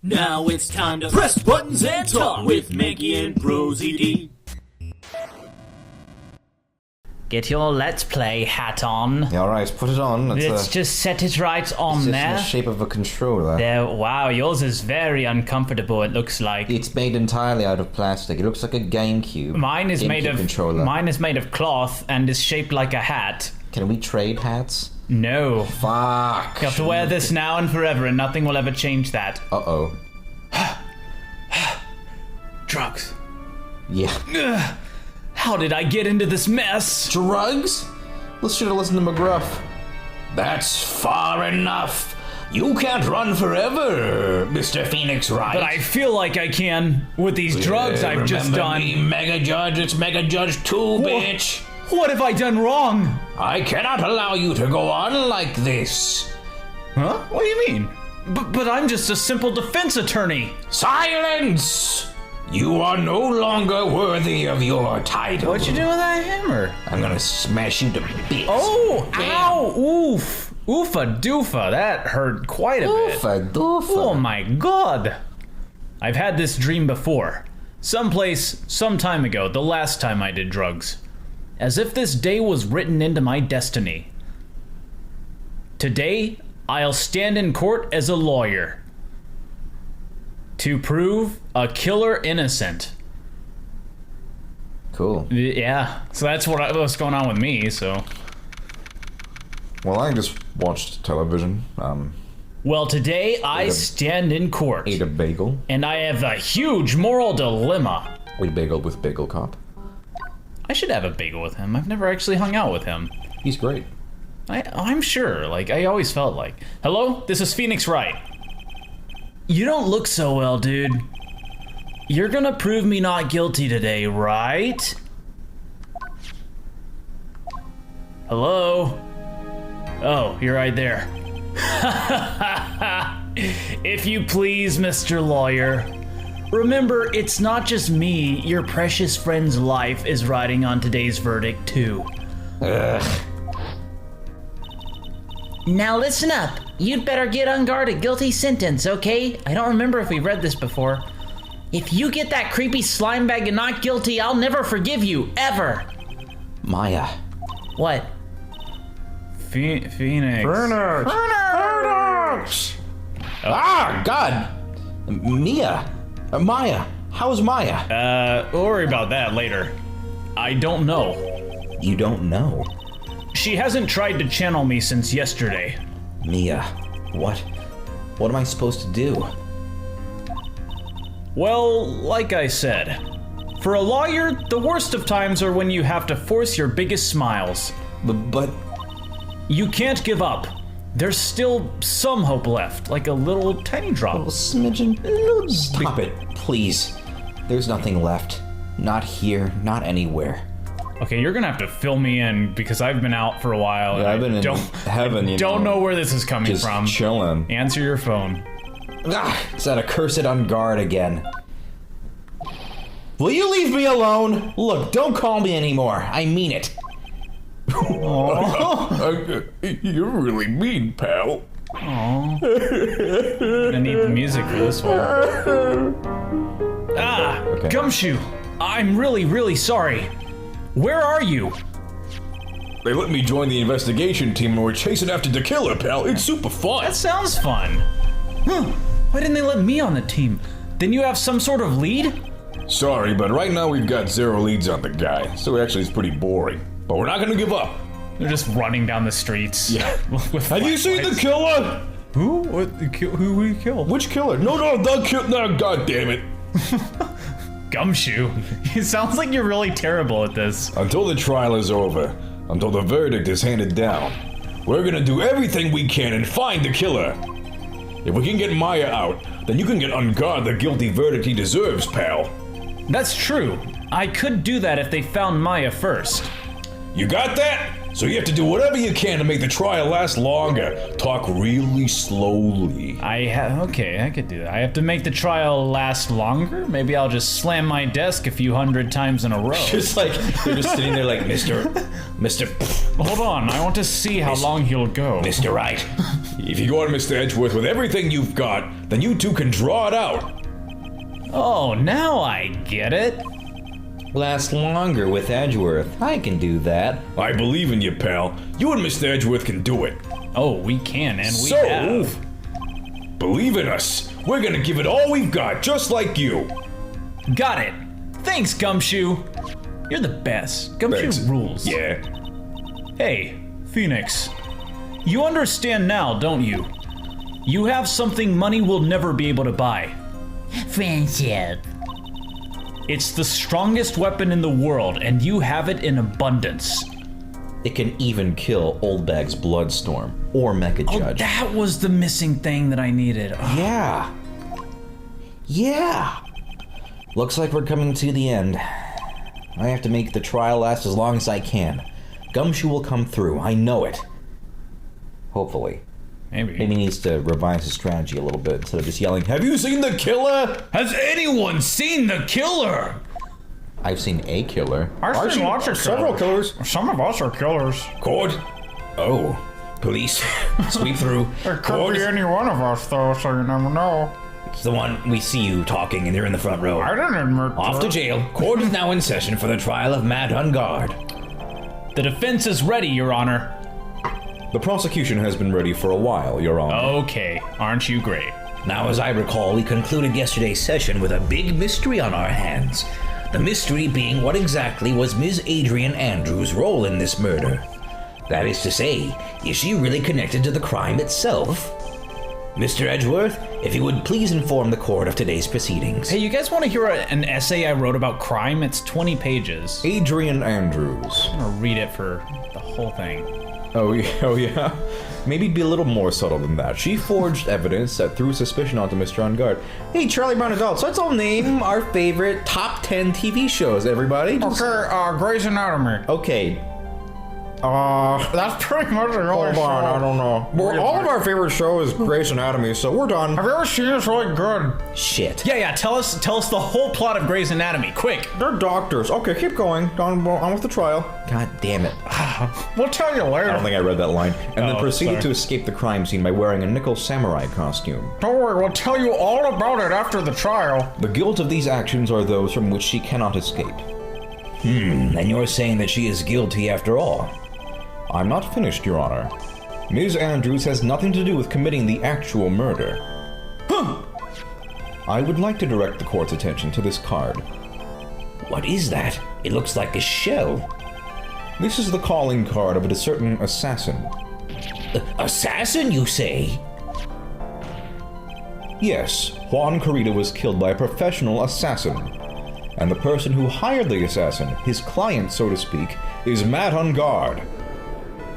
Now it's time to press buttons and talk with Manky and ProZD. Get your Let's Play hat on. Yeah, alright, put it on. Let's just set it right on it's there. in the shape of a controller. There, wow, yours is very uncomfortable, it looks like. It's made entirely out of plastic. It looks like a GameCube. Mine is made of controller. Mine is made of cloth and is shaped like a hat. Can we trade hats? No. Fuck. You have to wear this now and forever, and nothing will ever change that. Uh-oh. Drugs. Yeah. Ugh. How did I get into this mess? Drugs? Let's should have listened to McGruff. That's far enough. You can't run forever, Mr. Phoenix Wright. But I feel like I can with these drugs I've just done. Me, Mega Judge, it's Mega Judge 2, bitch. What have I done wrong? I cannot allow you to go on like this. Huh? What do you mean? But I'm just a simple defense attorney. Silence! You are no longer worthy of your title. What'd you do with that hammer? I'm gonna smash you to bits. Oh, Bam. ow, oof. Oofa doofa, that hurt quite a bit. Oofa doofa. Oh my god. I've had this dream before. Someplace, some time ago, the last time I did drugs. As if this day was written into my destiny. Today, I'll stand in court as a lawyer. To prove a killer innocent. Cool. Yeah, so that's what's going on with me, so. Well, I just watched television. Well, today I stand in court. Ate a bagel. And I have a huge moral dilemma. We bageled with Bagel Cop. I should have a bagel with him. I've never actually hung out with him. He's great. I'm sure, like, I always felt like. Hello, this is Phoenix Wright. You don't look so well, dude. You're gonna prove me not guilty today, right? Hello? Oh, you're right there. If you please, Mr. Lawyer. Remember, it's not just me, your precious friend's life is riding on today's verdict, too. Ugh. Now listen up. You'd better get on guard a guilty sentence, okay? I don't remember if we read this before. If you get that creepy slime bag and not guilty, I'll never forgive you, ever. Maya. What? Phoenix. Phoenix! Ah, God! Mia! Maya! How's Maya? We'll worry about that later. I don't know. You don't know? She hasn't tried to channel me since yesterday. Mia, what am I supposed to do? Well, like I said, for a lawyer, the worst of times are when you have to force your biggest smiles. But... You can't give up. There's still some hope left, like a little tiny drop. A little smidgen? Stop it, please. There's nothing left. Not here, not anywhere. Okay, you're gonna have to fill me in because I've been out for a while. Yeah, I've been in heaven, you don't know where this is coming just from. Chilling. Answer your phone. Ah, it's that accursed on guard again. Will you leave me alone? Look, don't call me anymore. I mean it. You're really mean, pal. Aww. I need the music for this one. Okay. Gumshoe, I'm really, really sorry. Where are you? They let me join the investigation team and we're chasing after the killer, pal. It's super fun. That sounds fun. Huh, why didn't they let me on the team? Then you have some sort of lead? Sorry, but right now we've got 0 leads on the guy, so actually it's pretty boring. But we're not gonna give up. They're just running down the streets. Yeah. with Have you seen the flashlights. killer? Who? What? Who we killed? Which killer? No, the killer. No, god damn it. Gumshoe. It sounds like you're really terrible at this. Until the trial is over, until the verdict is handed down, we're gonna do everything we can and find the killer. If we can get Maya out, then you can get on guard the guilty verdict he deserves, pal. That's true. I could do that if they found Maya first. You got that? So you have to do whatever you can to make the trial last longer. Talk really slowly. Okay, I could do that. I have to make the trial last longer? Maybe I'll just slam my desk a few hundred times in a row. Just like, they're just sitting there like, Mr. Hold on, I want to see how long he'll go. Mr. Wright. If you go on Mr. Edgeworth with everything you've got, then you two can draw it out. Oh, now I get it. Last longer with Edgeworth. I can do that. I believe in you, pal. You and Mr. Edgeworth can do it. Oh, we can, and we So, have. believe in us. We're gonna give it all we've got, just like you. Got it. Thanks, Gumshoe. You're the best. Gumshoe Thanks. rules. Yeah. Hey, Phoenix. You understand now, don't you? You have something money will never be able to buy. Friendship. It's the strongest weapon in the world, and you have it in abundance. It can even kill Old Bag's Bloodstorm or Mecha Oh, Judge. that was the missing thing that I needed. Oh, Yeah. Yeah. Looks like we're coming to the end. I have to make the trial last as long as I can. Gumshoe will come through. I know it. Hopefully. maybe. Maybe he needs to revise his strategy a little bit instead of just yelling, "Have you seen the killer?" Has anyone seen the killer? I've seen a killer. I've seen lots of Several killers. Some of us are killers. Court. Oh. Police. Sweep through. It Court. any one of us, though, so you never know. It's the one we see you talking and they're in the front row. didn't admit Off to jail. Court is now in session for the trial of Matt Ungard. The defense is ready, Your Honor. The prosecution has been ready for a while, Your Honor. Okay, aren't you great? Now, as I recall, we concluded yesterday's session with a big mystery on our hands. The mystery being what exactly was Ms. Adrian Andrews' role in this murder. That is to say, is she really connected to the crime itself? Mr. Edgeworth, if you would please inform the court of today's proceedings. Hey, you guys want to hear an essay I wrote about crime? It's 20 pages. Adrian Andrews. I'm gonna read it for the whole thing. Oh yeah? Maybe be a little more subtle than that. She forged evidence that threw suspicion onto Mr. Ungard. Hey, Charlie Brown Adults, let's all name our favorite top 10 TV shows, everybody. Grey's Anatomy. Okay. That's pretty much the only show. I don't know. Well, all of our favorite show is Grey's Anatomy, so we're done. Have you ever seen it? It's really good. Shit. Yeah, tell us the whole plot of Grey's Anatomy, quick. They're doctors. Okay, keep going. On with the trial. God damn it. We'll tell you later. I don't think I read that line. And then Oh, proceeded sorry. to escape the crime scene by wearing a nickel samurai costume. Don't worry, we'll tell you all about it after the trial. The guilt of these actions are those from which she cannot escape. And you're saying that she is guilty after all? I'm not finished, Your Honor. Ms. Andrews has nothing to do with committing the actual murder. I would like to direct the court's attention to this card. What is that? It looks like a shell. This is the calling card of a certain assassin. Assassin, you say? Yes, Juan Carita was killed by a professional assassin. And the person who hired the assassin, his client so to speak, is Matt Ungard.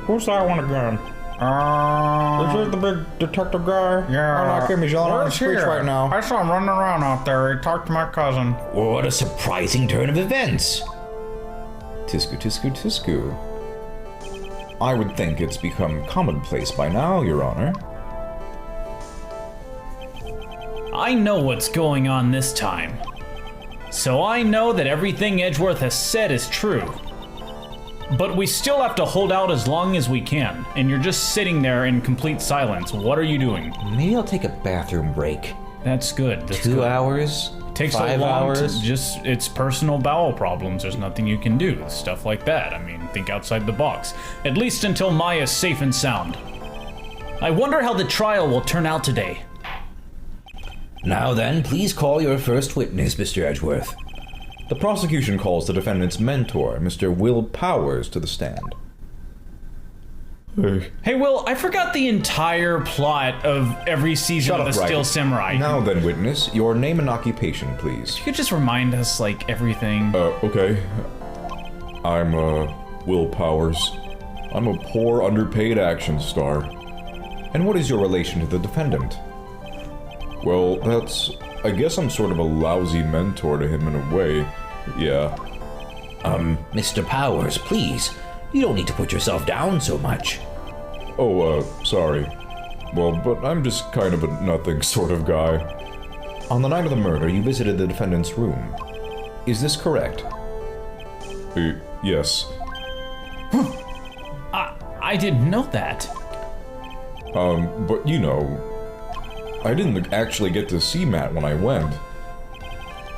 Who's that one again? Is it the big detective guy? Yeah. I like him. He's yelling on the streets right now. I saw him running around out there. He talked to my cousin. What a surprising turn of events. Tisku, tisku, tisku. I would think it's become commonplace by now, Your Honor. I know what's going on this time. So I know that everything Edgeworth has said is true. But we still have to hold out as long as we can, and you're just sitting there in complete silence. What are you doing? Maybe I'll take a bathroom break. That's good. That's 2 good. hours? Takes 5 so long hours? to just, it's personal bowel problems. There's nothing you can do. Stuff like that. I mean, think outside the box. At least until Maya's safe and sound. I wonder how the trial will turn out today. Now then, please call your first witness, Mr. Edgeworth. The prosecution calls the defendant's mentor, Mr. Will Powers, to the stand. Hey, Will, I forgot the entire plot of every season of The Wright. Steel Samurai. Now then, witness, your name and occupation, please. You could just remind us, like, everything. Okay. I'm, Will Powers. I'm a poor, underpaid action star. And what is your relation to the defendant? Well, I guess I'm sort of a lousy mentor to him in a way. Yeah. Mr. Powers, please. You don't need to put yourself down so much. Oh, sorry. Well, but I'm just kind of a nothing sort of guy. On the night of the murder, you visited the defendant's room. Is this correct? Yes. I didn't know that. But you know, I didn't actually get to see Matt when I went.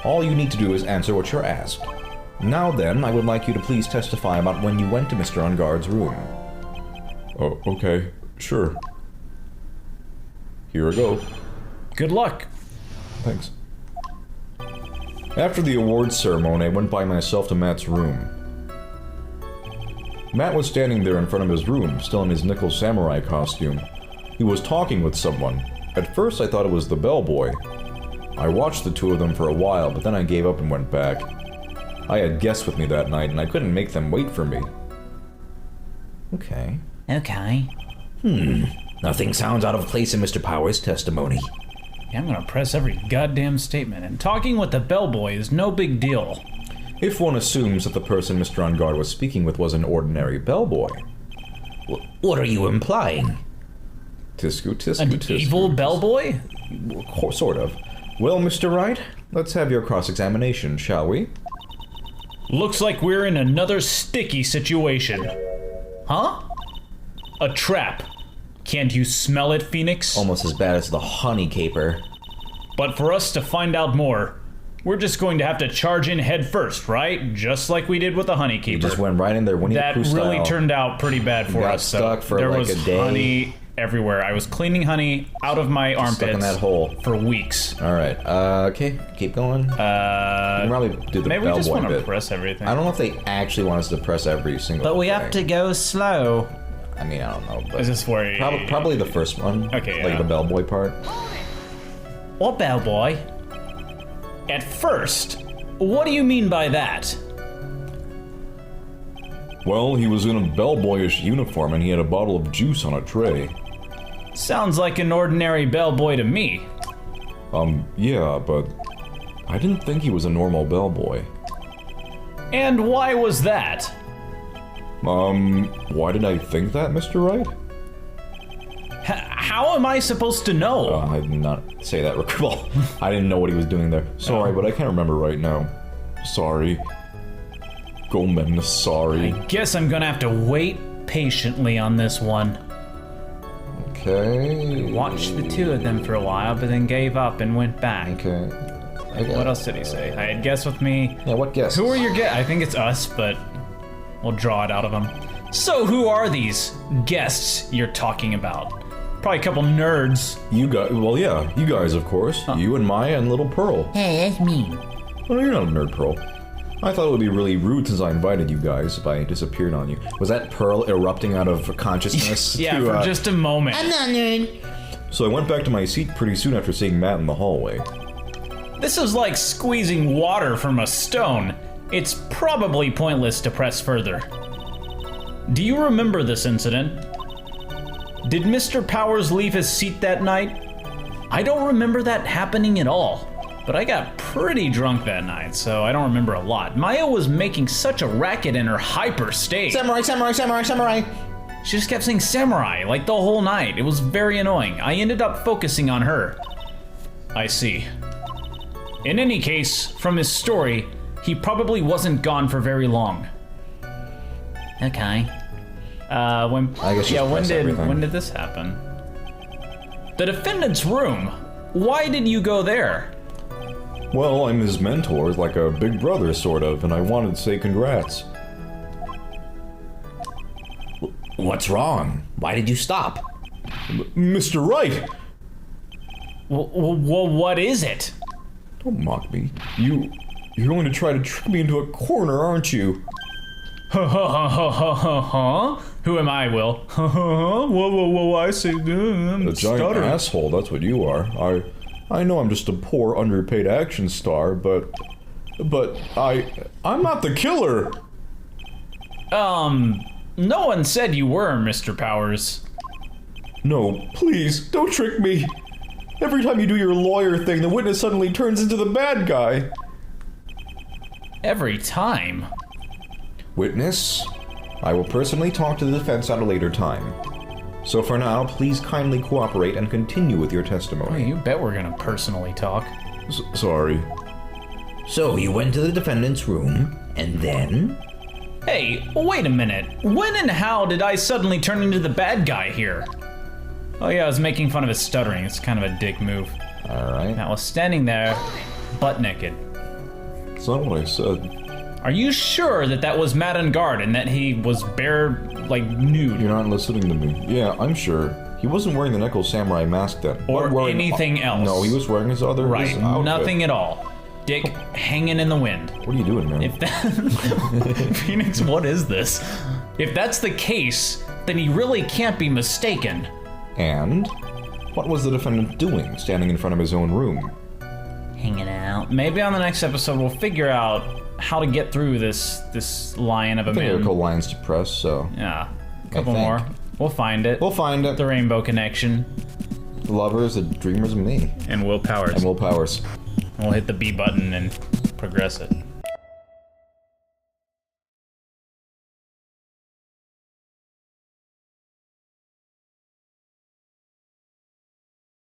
All you need to do is answer what you're asked. Now then, I would like you to please testify about when you went to Mr. Ungard's room. Oh, okay, sure. Here I go. Good luck. Thanks. After the awards ceremony, I went by myself to Matt's room. Matt was standing there in front of his room, still in his nickel samurai costume. He was talking with someone. At first I thought it was the bellboy. I watched the two of them for a while, but then I gave up and went back. I had guests with me that night, and I couldn't make them wait for me. Okay. Okay. Nothing sounds out of place in Mr. Powers' testimony. Yeah, I'm gonna press every goddamn statement, and talking with the bellboy is no big deal. If one assumes that the person Mr. Ungard was speaking with was an ordinary bellboy. What are you implying? Tisku, tisku, An tisku. evil bellboy? Sort of. Well, Mr. Wright, let's have your cross-examination, shall we? Looks like we're in another sticky situation. Huh? A trap. Can't you smell it, Phoenix? Almost as bad as the honey caper. But for us to find out more, we're just going to have to charge in head first, right? Just like we did with the honey You keeper. just went right in there, Winnie the That Pooh style. really turned out pretty bad for got us. though. stuck for there like was a day. honey everywhere. I was cleaning honey out of my armpits Stuck in that hole. for weeks. Alright, okay, keep going. You can probably do the Maybe we just bellboy want to bit. press everything. I don't know if they actually want us to press every single But we thing. have to go slow. I mean, I don't know, but... Is this where? Probably the first one. Okay, Like yeah. the bellboy part. What bellboy? At first? What do you mean by that? Well, he was in a bellboyish uniform and he had a bottle of juice on a tray. Sounds like an ordinary bellboy to me. Yeah, but I didn't think he was a normal bellboy. And why was that? Why did I think that, Mr. Wright? How am I supposed to know? I did not say that. Well, I didn't know what he was doing there. Sorry, but I can't remember right now. Sorry. Gomen, sorry. Guess I'm gonna have to wait patiently on this one. Okay. Watched the two of them for a while, but then gave up and went back. Okay. What else did he say? I had guess with me. Yeah, what guess? Who are your guests? I think it's us, but we'll draw it out of them. So who are these guests you're talking about? Probably a couple nerds. You guys, well, yeah, you guys, of course. You and Maya and Little Pearl. Hey, that's me. Oh, no, you're not a nerd, Pearl. I thought it would be really rude since I invited you guys if I disappeared on you. Was that Pearl erupting out of consciousness? Yeah, to, for just a moment. I'm not nerd. So I went back to my seat pretty soon after seeing Matt in the hallway. This is like squeezing water from a stone. It's probably pointless to press further. Do you remember this incident? Did Mr. Powers leave his seat that night? I don't remember that happening at all, but I got pretty drunk that night, so I don't remember a lot. Maya was making such a racket in her hyper state. Samurai, samurai, samurai, samurai! She just kept saying samurai like the whole night. It was very annoying. I ended up focusing on her. I see. In any case, from his story, he probably wasn't gone for very long. Okay. When I guess just press everything. when did this happen? The defendant's room. Why did you go there? Well, I'm his mentor, like a big brother, sort of, and I wanted to say congrats. What's wrong? Why did you stop? Mr. Wright! What is it? Don't mock me. You're going to try to trick me into a corner, aren't you? Huh? Who am I, Will? Whoa, I say, I'm A giant asshole, that's what you are. I know I'm just a poor, underpaid action star, but I'm not the killer! No one said you were, Mr. Powers. No, please, don't trick me! Every time you do your lawyer thing, the witness suddenly turns into the bad guy! Every time. Witness, I will personally talk to the defense at a later time. So for now, please kindly cooperate and continue with your Oh, testimony. you bet we're gonna personally talk. Sorry. So you went to the defendant's room, and then? Hey, wait a minute. When and how did I suddenly turn into the bad guy here? Oh yeah, I was making fun of his stuttering. It's kind of a dick move. Alright. I was standing there, butt naked. That's not what I said. Are you sure that that was Matt on guard and that he was bare, like, nude? You're not listening to me. Yeah, I'm sure. He wasn't wearing the Neko Samurai mask then. Or wearing, anything else. No, he was wearing his other Right, his outfit. nothing at all. Dick hanging in the wind. What are you doing, man? If that... Phoenix, what is this? If that's the case, then he really can't be mistaken. And? What was the defendant doing, standing in front of his own room? Hanging out. Maybe on the next episode we'll figure out how to get through this lion of a I think they're man. called Lions to Press, so... Yeah, a couple think. more. We'll find it. We'll find it. The rainbow connection. The lovers, the dreamers, and me. And Will Powers. And Will Powers. We'll hit the B button and progress it.